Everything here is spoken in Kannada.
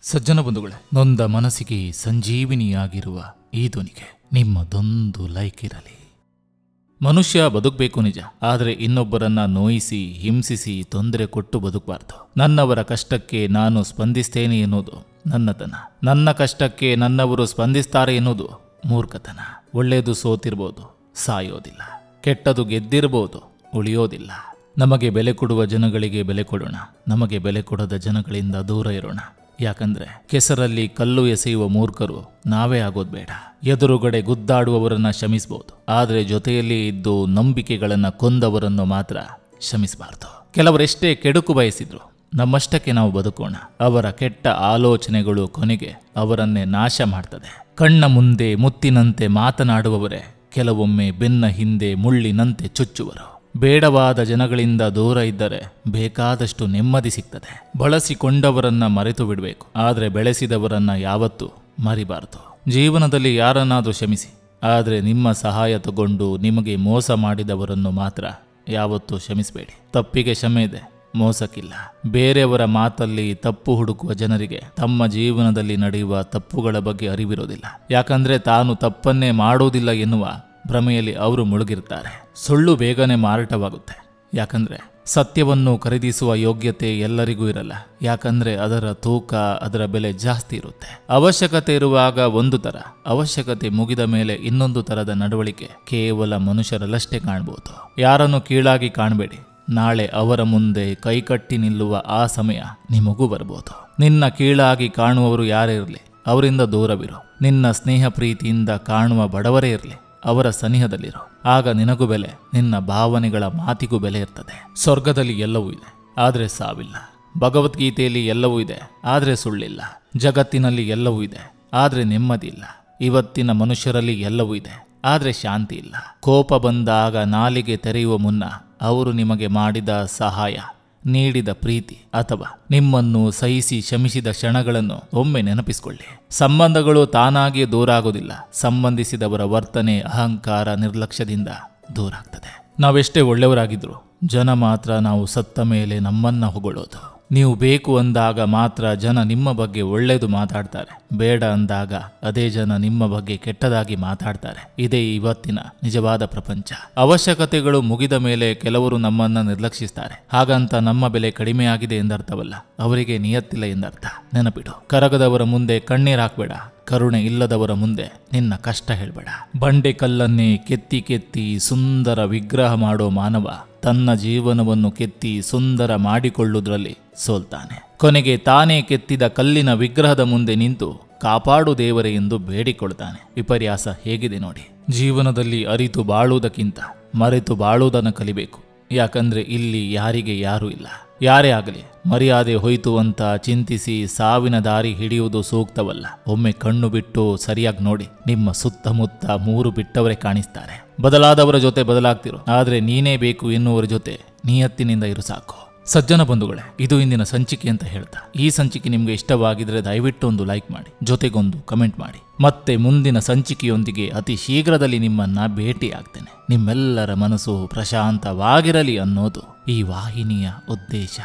ಸಜ್ಜನ ಬಂಧುಗಳೇ, ನೊಂದ ಮನಸ್ಸಿಗೆ ಸಂಜೀವಿನಿಯಾಗಿರುವ ಈ ಧ್ವನಿಗೆ ನಿಮ್ಮದೊಂದು ಲೈಕ್ ಇರಲಿ. ಮನುಷ್ಯ ಬದುಕಬೇಕು ನಿಜ, ಆದರೆ ಇನ್ನೊಬ್ಬರನ್ನ ನೋಯಿಸಿ ಹಿಂಸಿಸಿ ತೊಂದರೆ ಕೊಟ್ಟು ಬದುಕಬಾರ್ದು. ನನ್ನವರ ಕಷ್ಟಕ್ಕೆ ನಾನು ಸ್ಪಂದಿಸ್ತೇನೆ ಎನ್ನುವುದು ನನ್ನತನ, ನನ್ನ ಕಷ್ಟಕ್ಕೆ ನನ್ನವರು ಸ್ಪಂದಿಸ್ತಾರೆ ಎನ್ನುವುದು ಮೂರ್ಖತನ. ಒಳ್ಳೆಯದು ಸೋತಿರ್ಬೋದು, ಸಾಯೋದಿಲ್ಲ. ಕೆಟ್ಟದು ಗೆದ್ದಿರಬಹುದು, ಉಳಿಯೋದಿಲ್ಲ. ನಮಗೆ ಬೆಲೆ ಕೊಡುವ ಜನಗಳಿಗೆ ಬೆಲೆ ಕೊಡೋಣ, ನಮಗೆ ಬೆಲೆ ಕೊಡದ ಜನಗಳಿಂದ ದೂರ ಇರೋಣ. ಯಾಕಂದ್ರೆ ಕೆಸರಲ್ಲಿ ಕಲ್ಲು ಎಸೆಯುವ ಮೂರ್ಖರು ನಾವೇ ಆಗೋದು ಬೇಡ. ಎದುರುಗಡೆ ಗುದ್ದಾಡುವವರನ್ನ ಕ್ಷಮಿಸಬಹುದು, ಆದರೆ ಜೊತೆಯಲ್ಲಿ ಇದ್ದು ನಂಬಿಕೆಗಳನ್ನ ಕೊಂದವರನ್ನು ಮಾತ್ರ ಕ್ಷಮಿಸಬಾರ್ದು. ಕೆಲವರೆಷ್ಟೇ ಕೆಡುಕು ಬಯಸಿದ್ರು ನಮ್ಮಷ್ಟಕ್ಕೆ ನಾವು ಬದುಕೋಣ. ಅವರ ಕೆಟ್ಟ ಆಲೋಚನೆಗಳು ಕೊನೆಗೆ ಅವರನ್ನೇ ನಾಶ ಮಾಡ್ತದೆ. ಕಣ್ಣ ಮುಂದೆ ಮುತ್ತಿನಂತೆ ಮಾತನಾಡುವವರೇ ಕೆಲವೊಮ್ಮೆ ಬೆನ್ನ ಹಿಂದೆ ಮುಳ್ಳಿನಂತೆ ಚುಚ್ಚುವರು. ಬೇಡವಾದ ಜನಗಳಿಂದ ದೂರ ಇದ್ದರೆ ಬೇಕಾದಷ್ಟು ನೆಮ್ಮದಿ ಸಿಗ್ತದೆ. ಬಳಸಿಕೊಂಡವರನ್ನ ಮರೆತು ಬಿಡಬೇಕು, ಆದರೆ ಬೆಳೆಸಿದವರನ್ನ ಯಾವತ್ತೂ ಮರಿಬಾರದು. ಜೀವನದಲ್ಲಿ ಯಾರನ್ನಾದರೂ ಕ್ಷಮಿಸಿ, ಆದರೆ ನಿಮ್ಮ ಸಹಾಯ ತಗೊಂಡು ನಿಮಗೆ ಮೋಸ ಮಾಡಿದವರನ್ನು ಮಾತ್ರ ಯಾವತ್ತೂ ಕ್ಷಮಿಸಬೇಡಿ. ತಪ್ಪಿಗೆ ಕ್ಷಮೆ ಇದೆ, ಮೋಸಕ್ಕಿಲ್ಲ. ಬೇರೆಯವರ ಮಾತಲ್ಲಿ ತಪ್ಪು ಹುಡುಕುವ ಜನರಿಗೆ ತಮ್ಮ ಜೀವನದಲ್ಲಿ ನಡೆಯುವ ತಪ್ಪುಗಳ ಬಗ್ಗೆ ಅರಿವಿರೋದಿಲ್ಲ. ಯಾಕಂದ್ರೆ ತಾನು ತಪ್ಪನ್ನೇ ಮಾಡುವುದಿಲ್ಲ ಎನ್ನುವ ಭ್ರಮೆಯಲ್ಲಿ ಅವರು ಮುಳುಗಿರ್ತಾರೆ. ಸುಳ್ಳು ಬೇಗನೆ ಮಾರಾಟವಾಗುತ್ತೆ, ಯಾಕಂದ್ರೆ ಸತ್ಯವನ್ನು ಖರೀದಿಸುವ ಯೋಗ್ಯತೆ ಎಲ್ಲರಿಗೂ ಇರಲ್ಲ. ಯಾಕಂದ್ರೆ ಅದರ ತೂಕ, ಅದರ ಬೆಲೆ ಜಾಸ್ತಿ ಇರುತ್ತೆ. ಅವಶ್ಯಕತೆ ಇರುವಾಗ ಒಂದು ತರ, ಅವಶ್ಯಕತೆ ಮುಗಿದ ಮೇಲೆ ಇನ್ನೊಂದು ತರದ ನಡವಳಿಕೆ ಕೇವಲ ಮನುಷ್ಯರಲ್ಲಷ್ಟೇ ಕಾಣಬಹುದು. ಯಾರನ್ನು ಕೀಳಾಗಿ ಕಾಣಬೇಡಿ, ನಾಳೆ ಅವರ ಮುಂದೆ ಕೈಕಟ್ಟಿ ನಿಲ್ಲುವ ಆ ಸಮಯ ನಿಮಗೂ ಬರಬಹುದು. ನಿನ್ನ ಕೀಳಾಗಿ ಕಾಣುವವರು ಯಾರೇ ಇರಲಿ, ಅವರಿಂದ ದೂರವಿರು. ನಿನ್ನ ಸ್ನೇಹ ಪ್ರೀತಿಯಿಂದ ಕಾಣುವ ಬಡವರೇ ಇರಲಿ, ಅವರ ಸನಿಹದಲ್ಲಿರು. ಆಗ ನಿನಗೂ ಬೆಲೆ, ನಿನ್ನ ಭಾವನೆಗಳ ಮಾತಿಗೂ ಬೆಲೆ ಇರ್ತದೆ. ಸ್ವರ್ಗದಲ್ಲಿ ಎಲ್ಲವೂ ಇದೆ, ಆದರೆ ಸಾವಿಲ್ಲ. ಭಗವದ್ಗೀತೆಯಲ್ಲಿ ಎಲ್ಲವೂ ಇದೆ, ಆದರೆ ಸುಳ್ಳಿಲ್ಲ. ಜಗತ್ತಿನಲ್ಲಿ ಎಲ್ಲವೂ ಇದೆ, ಆದರೆ ನೆಮ್ಮದಿ ಇಲ್ಲ. ಇವತ್ತಿನ ಮನುಷ್ಯರಲ್ಲಿ ಎಲ್ಲವೂ ಇದೆ, ಆದರೆ ಶಾಂತಿ ಇಲ್ಲ. ಕೋಪ ಬಂದಾಗ ನಾಲಿಗೆ ತೆರೆಯುವ ಮುನ್ನ ಅವರು ನಿಮಗೆ ಮಾಡಿದ ಸಹಾಯ, ನೀಡಿದ ಪ್ರೀತಿ ಅಥವಾ ನಿಮ್ಮನ್ನು ಸಹಿಸಿ ಕ್ಷಮಿಸಿದ ಕ್ಷಣಗಳನ್ನು ಒಮ್ಮೆ ನೆನಪಿಸಿಕೊಳ್ಳಿ. ಸಂಬಂಧಗಳು ತಾನಾಗಿಯೇ ದೂರ ಆಗೋದಿಲ್ಲ. ಸಂಬಂಧಿಸಿದವರ ವರ್ತನೆ, ಅಹಂಕಾರ, ನಿರ್ಲಕ್ಷ್ಯದಿಂದ ದೂರ ಆಗ್ತದೆ. ನಾವೆಷ್ಟೇ ಒಳ್ಳೆಯವರಾಗಿದ್ರು ಜನ ಮಾತ್ರ ನಾವು ಸತ್ತ ಮೇಲೆ ನಮ್ಮನ್ನ ಹೊಗಳೋದು. ನೀವು ಬೇಕು ಅಂದಾಗ ಮಾತ್ರ ಜನ ನಿಮ್ಮ ಬಗ್ಗೆ ಒಳ್ಳೆಯದು ಮಾತಾಡ್ತಾರೆ, ಬೇಡ ಅಂದಾಗ ಅದೇ ಜನ ನಿಮ್ಮ ಬಗ್ಗೆ ಕೆಟ್ಟದಾಗಿ ಮಾತಾಡ್ತಾರೆ. ಇದೇ ಇವತ್ತಿನ ನಿಜವಾದ ಪ್ರಪಂಚ. ಅವಶ್ಯಕತೆಗಳು ಮುಗಿದ ಮೇಲೆ ಕೆಲವರು ನಮ್ಮನ್ನ ನಿರ್ಲಕ್ಷಿಸ್ತಾರೆ. ಹಾಗಂತ ನಮ್ಮ ಬೆಲೆ ಕಡಿಮೆಯಾಗಿದೆ ಎಂದರ್ಥವಲ್ಲ, ಅವರಿಗೆ ನಿಯತ್ತಿಲ್ಲ ಎಂದರ್ಥ. ನೆನಪಿಡು, ಕರಗದವರ ಮುಂದೆ ಕಣ್ಣೀರ್ ಹಾಕ್ಬೇಡ, ಕರುಣೆ ಇಲ್ಲದವರ ಮುಂದೆ ನಿನ್ನ ಕಷ್ಟ ಹೇಳ್ಬೇಡ. ಬಂಡೆ ಕಲ್ಲನ್ನೇ ಕೆತ್ತಿ ಕೆತ್ತಿ ಸುಂದರ ವಿಗ್ರಹ ಮಾಡೋ ಮಾನವ ತನ್ನ ಜೀವನವನ್ನು ಕೆತ್ತಿ ಸುಂದರ ಮಾಡಿಕೊಳ್ಳುವುದರಲ್ಲಿ ಸೋಲ್ತಾನೆ. ಕೊನೆಗೆ ತಾನೇ ಕೆತ್ತಿದ ಕಲ್ಲಿನ ವಿಗ್ರಹದ ಮುಂದೆ ನಿಂತು ಕಾಪಾಡು ದೇವರೇ ಎಂದು ಬೇಡಿಕೊಳ್ತಾನೆ. ವಿಪರ್ಯಾಸ ಹೇಗಿದೆ ನೋಡಿ. ಜೀವನದಲ್ಲಿ ಅರಿತು ಬಾಳುವುದಕ್ಕಿಂತ ಮರೆತು ಬಾಳುವುದನ್ನು ಕಲಿಬೇಕು. ಯಾಕಂದ್ರೆ ಇಲ್ಲಿ ಯಾರಿಗೆ ಯಾರೂ ಇಲ್ಲ. ಯಾರೇ ಆಗಲಿ ಮರ್ಯಾದೆ ಹೋಯ್ತು ಅಂತ ಚಿಂತಿಸಿ ಸಾವಿನ ದಾರಿ ಹಿಡಿಯುವುದು ಸೂಕ್ತವಲ್ಲ. ಒಮ್ಮೆ ಕಣ್ಣು ಬಿಟ್ಟು ಸರಿಯಾಗಿ ನೋಡಿ, ನಿಮ್ಮ ಸುತ್ತಮುತ್ತ ಮೂರು ಬಿಟ್ಟವರೇ ಕಾಣಿಸ್ತಾರೆ. ಬದಲಾದವರ ಜೊತೆ ಬದಲಾಗ್ತಿರೋ, ಆದರೆ ನೀನೇ ಬೇಕು ಎನ್ನುವರ ಜೊತೆ ನಿಯತ್ತಿನಿಂದ ಇರು ಸಾಕು. ಸಜ್ಜನ ಬಂಧುಗಳೇ, ಇದು ಇಂದಿನ ಸಂಚಿಕೆ ಅಂತ ಹೇಳ್ತಾ, ಈ ಸಂಚಿಕೆ ನಿಮ್ಗೆ ಇಷ್ಟವಾಗಿದ್ರೆ ದಯವಿಟ್ಟು ಒಂದು ಲೈಕ್ ಮಾಡಿ, ಜೊತೆಗೊಂದು ಕಮೆಂಟ್ ಮಾಡಿ. ಮತ್ತೆ ಮುಂದಿನ ಸಂಚಿಕೆಯೊಂದಿಗೆ ಅತಿ ಶೀಘ್ರದಲ್ಲಿ ನಿಮ್ಮನ್ನ ಭೇಟಿ ಆಗ್ತೇನೆ. ನಿಮ್ಮೆಲ್ಲರ ಮನಸ್ಸು ಪ್ರಶಾಂತವಾಗಿರಲಿ ಅನ್ನೋದು ಈ ವಾಹಿನಿಯ ಉದ್ದೇಶ.